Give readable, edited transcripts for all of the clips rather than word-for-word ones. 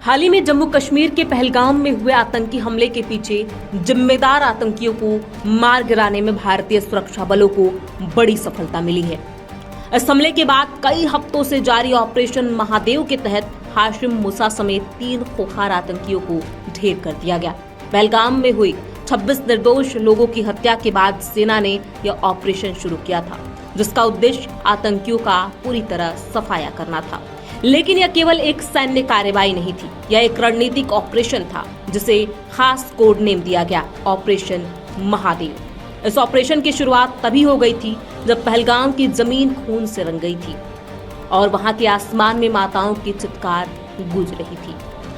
हाल ही में जम्मू कश्मीर के पहलगाम में हुए आतंकी हमले के पीछे जिम्मेदार आतंकियों को मार गिराने में भारतीय सुरक्षा बलों को बड़ी सफलता मिली है। इस हमले के बाद कई हफ्तों से जारी ऑपरेशन महादेव के तहत हाशिम मूसा समेत 3 खूंखार आतंकियों को ढेर कर दिया गया। पहलगाम में हुई 26 निर्दोष लोगों की हत्या के बाद सेना ने यह ऑपरेशन शुरू किया था, जिसका उद्देश्य आतंकियों का पूरी तरह सफाया करना था। लेकिन यह केवल एक सैन्य कार्रवाई नहीं थी, यह एक रणनीतिक ऑपरेशन था जिसे खास कोड नेम दिया गया, ऑपरेशन महादेव। इस ऑपरेशन की शुरुआत तभी हो गई थी जब पहलगाम की जमीन खून से रंग गई थी और वहां के आसमान में माताओं की चित्कार गूंज रही थी।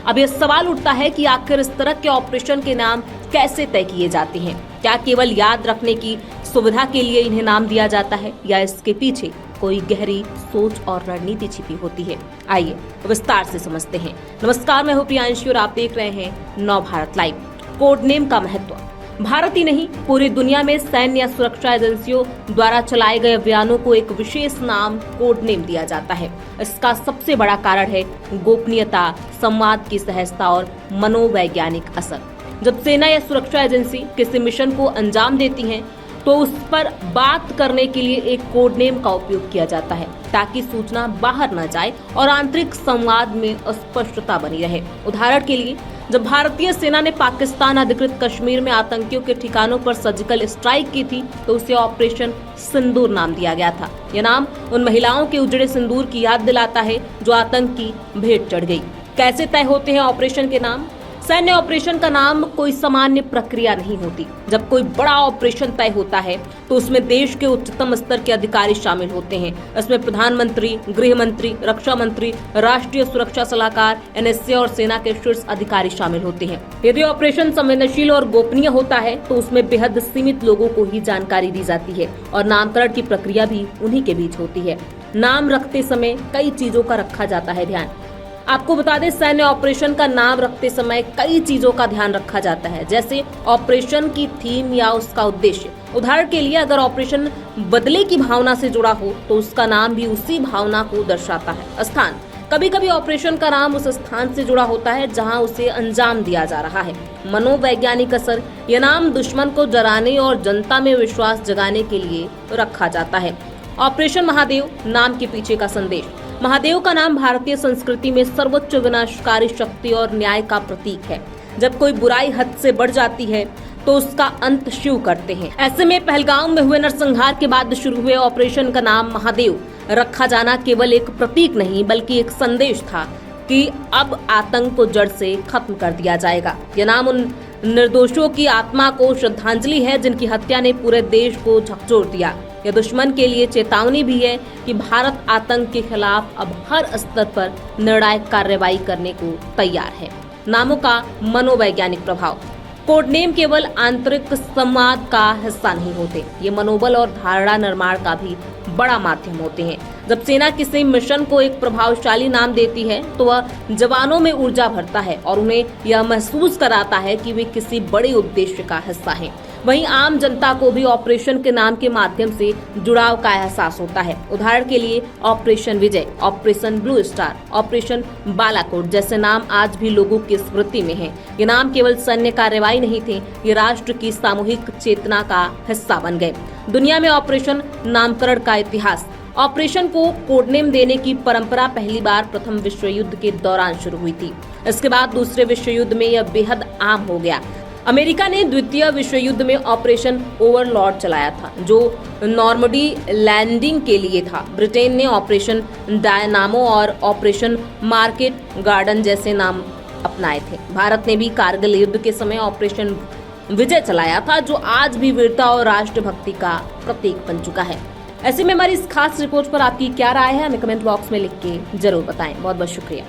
अब यह सवाल उठता है कि आखिर इस तरह के ऑपरेशन के नाम कैसे तय किए जाते हैं? क्या केवल याद रखने की सुविधा के लिए इन्हें नाम दिया जाता है या इसके पीछे कोई गहरी सोच और रणनीति छिपी होती है? आइए विस्तार से समझते हैं। नमस्कार, मैं हूं प्रियांशी और आप देख रहे हैं नव भारत लाइव। कोड नेम का महत्व भारत ही नहीं, पूरी दुनिया में सैन्य या सुरक्षा एजेंसियों द्वारा चलाए गए अभियानों को एक विशेष नाम कोड नेम दिया जाता है। इसका सबसे बड़ा कारण है गोपनीयता, संवाद की सहजता और मनोवैज्ञानिक असर। जब सेना या सुरक्षा एजेंसी किसी मिशन को अंजाम देती है तो उस पर बात करने के लिए एक कोड नेम का उपयोग किया जाता है ताकि सूचना बाहर न जाए और आंतरिक संवाद में अस्पष्टता बनी रहे। उदाहरण के लिए, जब भारतीय सेना ने पाकिस्तान अधिकृत कश्मीर में आतंकियों के ठिकानों पर सर्जिकल स्ट्राइक की थी तो उसे ऑपरेशन सिंदूर नाम दिया गया था। यह नाम उन महिलाओं के उजड़े सिंदूर की याद दिलाता है जो आतंक की भेंट चढ़ गई। कैसे तय होते हैं ऑपरेशन के नाम? सैन्य ऑपरेशन का नाम कोई सामान्य प्रक्रिया नहीं होती। जब कोई बड़ा ऑपरेशन तय होता है तो उसमें देश के उच्चतम स्तर के अधिकारी शामिल होते हैं। इसमें प्रधानमंत्री, गृह मंत्री, रक्षा मंत्री, राष्ट्रीय सुरक्षा सलाहकार, एनएसए और सेना के शीर्ष अधिकारी शामिल होते हैं। यदि ऑपरेशन संवेदनशील और गोपनीय होता है तो उसमें बेहद सीमित लोगों को ही जानकारी दी जाती है और नामकरण की प्रक्रिया भी उन्हीं के बीच होती है। नाम रखते समय कई चीजों का रखा जाता है ध्यान। आपको बता दें, सैन्य ऑपरेशन का नाम रखते समय कई चीजों का ध्यान रखा जाता है, जैसे ऑपरेशन की थीम या उसका उद्देश्य। उदाहरण के लिए, अगर ऑपरेशन बदले की भावना से जुड़ा हो तो उसका नाम भी उसी भावना को दर्शाता है। स्थान, कभी कभी ऑपरेशन का नाम उस स्थान से जुड़ा होता है जहां उसे अंजाम दिया जा रहा है। मनोवैज्ञानिक असर, यह नाम दुश्मन को डराने और जनता में विश्वास जगाने के लिए रखा जाता है। ऑपरेशन महादेव नाम के पीछे का संदेश। महादेव का नाम भारतीय संस्कृति में सर्वोच्च विनाशकारी शक्ति और न्याय का प्रतीक है। जब कोई बुराई हद से बढ़ जाती है तो उसका अंत शिव करते हैं। ऐसे में पहलगाम में हुए नरसंहार के बाद शुरू हुए ऑपरेशन का नाम महादेव रखा जाना केवल एक प्रतीक नहीं बल्कि एक संदेश था कि अब आतंक को जड़ से खत्म कर दिया जाएगा। यह नाम उन निर्दोषों की आत्मा को श्रद्धांजलि है जिनकी हत्या ने पूरे देश को झकझोर दिया। यह दुश्मन के लिए चेतावनी भी है कि भारत आतंक के खिलाफ अब हर स्तर पर निर्णायक कार्रवाई करने को तैयार है। नामों का मनोवैज्ञानिक प्रभाव। कोड नेम केवल आंतरिक संवाद का हिस्सा नहीं होते, ये मनोबल और धारणा निर्माण का भी बड़ा माध्यम होते हैं। जब सेना किसी मिशन को एक प्रभावशाली नाम देती है तो वह जवानों में ऊर्जा भरता है और उन्हें यह महसूस कराता है कि वे किसी बड़े उद्देश्य का हिस्सा हैं। वहीं आम जनता को भी ऑपरेशन के नाम के माध्यम से जुड़ाव का एहसास होता है। उदाहरण के लिए, operation Vijay, operation blue star, operation Balakot जैसे नाम आज भी लोगों की स्मृति में हैं। ये नाम केवल सैन्य कार्रवाई नहीं थे, ये राष्ट्र की सामूहिक चेतना का हिस्सा बन गए। दुनिया में ऑपरेशन नामकरण का इतिहास। ऑपरेशन को कोड नेम देने की परंपरा पहली बार प्रथम विश्व युद्ध के दौरान शुरू हुई थी। इसके बाद दूसरे विश्व युद्ध में यह बेहद आम हो गया। अमेरिका ने द्वितीय विश्व युद्ध में ऑपरेशन ओवरलॉर्ड चलाया था जो नॉर्मंडी लैंडिंग के लिए था। ब्रिटेन ने ऑपरेशन डायनामो और ऑपरेशन मार्केट गार्डन जैसे नाम अपनाए थे। भारत ने भी कारगिल युद्ध के समय ऑपरेशन विजय चलाया था जो आज भी वीरता और राष्ट्रभक्ति का प्रतीक बन चुका है। ऐसे में हमारी इस खास रिपोर्ट पर आपकी क्या राय है, हमें कमेंट बॉक्स में लिख के जरूर बताएं। बहुत बहुत शुक्रिया।